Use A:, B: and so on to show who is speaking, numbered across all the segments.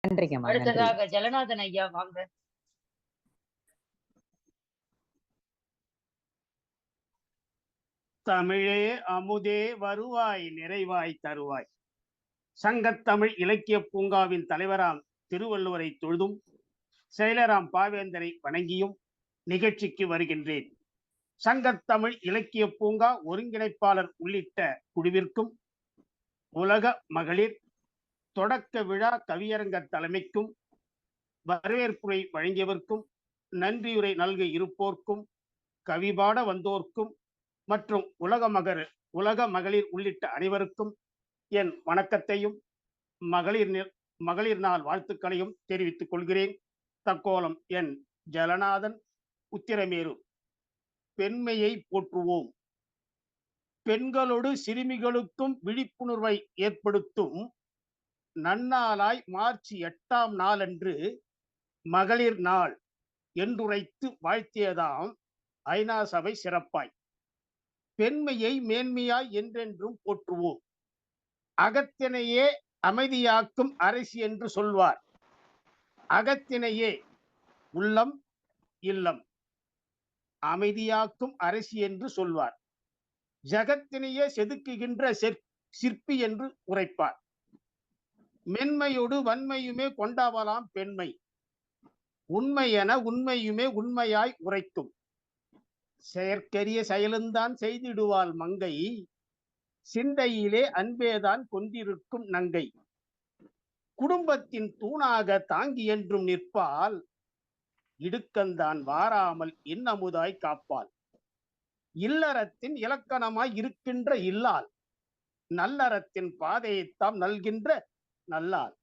A: நன்றிங்கம்மா. நன்றி.
B: அடுத்ததாக ஜலநாதன் ஐயா வாங்க.
C: தமிழே அமுதே வருவாய் நிறைவாய் தருவாய். சங்கத்தமிழ் இலக்கிய பூங்காவின் தலைவராம் திருவள்ளுவரை தொழுதும் செயலராம் பாவேந்தரை வணங்கியும் நிகழ்ச்சிக்கு வருகின்றேன். சங்கத்தமிழ் இலக்கிய பூங்கா ஒருங்கிணைப்பாளர் உள்ளிட்ட குழுவிற்கும், உலக மகளிர் தொடக்க விழா கவியரங்க தலைமைக்கும், வரவேற்புரை வழங்கியவர்க்கும், நன்றியுரை நல்க இருப்போர்க்கும், கவிபாட வந்தோர்க்கும் மற்றும் உலக மகளிர் உள்ளிட்ட அனைவருக்கும் என் வணக்கத்தையும் மகளிர் நாள் வாழ்த்துக்களையும் தெரிவித்துக் கொள்கிறேன். தக்கோலம் என் ஜலநாதன், உத்திரமேரூர். பெண்மையை போற்றுவோம். பெண்களோடு சிறுமிகளுக்கும் விழிப்புணர்வை ஏற்படுத்தும் நன்னாளாய் மார்ச் 8ஆம் நாளன்று மகளிர் நாள் என்றுரைத்து வாழ்த்தியதாம் ஐநா சபை சிறப்பாய். பெண்மையை மேன்மையாய் என்றென்றும் போற்றுவோம். அகத்தினையே அமைதியாக்கும் அரசி என்று சொல்வார். அகத்தினையே உள்ளம் இல்லம் அமைதியாக்கும் அரசி என்று சொல்வார். ஜகத்தினையே செதுக்குகின்ற சிற்பி என்று உரைப்பார். மென்மையோடு வன்மையுமே கொண்டவளாம் பெண்மை. உண்மை என உண்மையுமே உண்மையாய் உரைக்கும். செயற்கரிய செயலுந்தான் செய்திடுவாள் மங்கை. சிந்தையிலே அன்பேதான் கொண்டிருக்கும் நங்கை. குடும்பத்தின் தூணாக தாங்கி என்றும் நிற்பால். இடுக்கந்தான் வாராமல் இன்னமுதாய் காப்பாள். இல்லறத்தின் இலக்கணமாய் இருக்கின்ற இல்லாள். நல்லறத்தின் பாதையைத்தாம் நல்கின்ற நல்லாள்.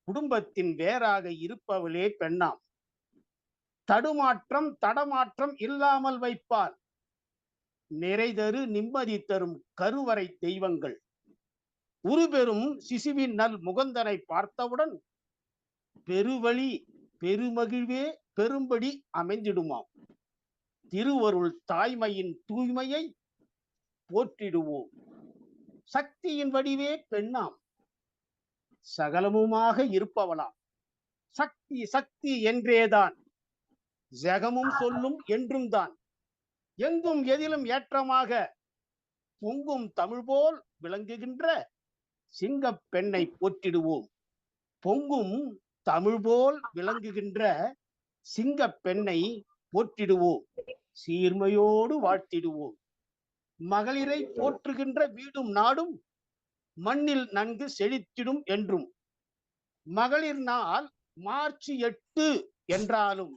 C: குடும்பத்தின் வேறாக இருப்பவளே பெண்ணாம். தடமாற்றம் இல்லாமல் வைப்பாள். நிறைதரு நிம்மதி தரும் கருவறை தெய்வங்கள். உருபெரும் சிசுவின் நல் முகந்தனை பார்த்தவுடன் பெருவழி பெருமகிழ்வே பெரும்படி அமைந்திடுமாம். திருவருள் தாய்மையின் தூய்மையை போற்றிடுவோம். சக்தியின் வடிவே பெண்ணாம். சகலமுமாக இருப்பவளாம். சக்தி சக்தி என்றேதான் ஜெகமும் சொல்லும் என்றும் தான். எங்கும் எதிலும் ஏற்றமாக பொங்கும் தமிழ் போல் விளங்குகின்ற சிங்கப் பெண்ணை போற்றிடுவோம். பொங்கும் தமிழ் போல் விளங்குகின்ற சிங்கப் பெண்ணை போற்றிடுவோம். சீர்மையோடு வாழ்த்திடுவோம். மகளிரை போற்றுகின்ற வீடும் நாடும் மண்ணில் நன்கு செழித்திடும் என்றும். மகளிர் நாள் மார்ச் 8 என்றாலும்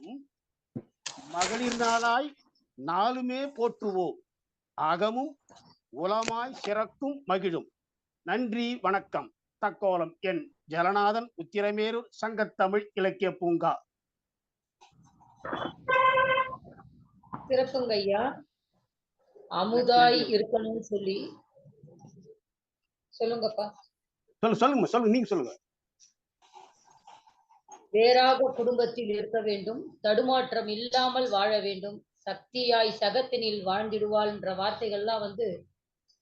C: மகளிர் நாளாய் நாளுமே போற்றுவோம். அகமும் உளமாய் சிறக்கும் மகிழும். நன்றி, வணக்கம். தக்கோலம் என் ஜலநாதன், உத்திரமேரூர், சங்கத்தமிழ் இலக்கிய பூங்கா.
B: சிறப்புங்க ஐயா. அமுதாய் இருக்கணும்னு சொல்லி சொல்லுங்கப்பா.
C: சொல்லுங்க நீங்க சொல்லுங்க.
B: வேறாக குடும்பத்தில் இருக்க வேண்டும். தடுமாற்றம் இல்லாமல் வாழ வேண்டும். சக்தியாய் சகத்தினில் வாழ்ந்திடுவாள்ன்ற வார்த்தைகள்லாம்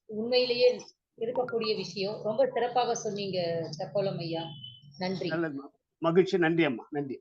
B: உண்மையிலேயே இருக்கக்கூடிய விஷயம். ரொம்ப சிறப்பாக சொன்னீங்க தக்கோலம் ஐயா. நன்றி.
C: மகிழ்ச்சி. நன்றி அம்மா. நன்றி.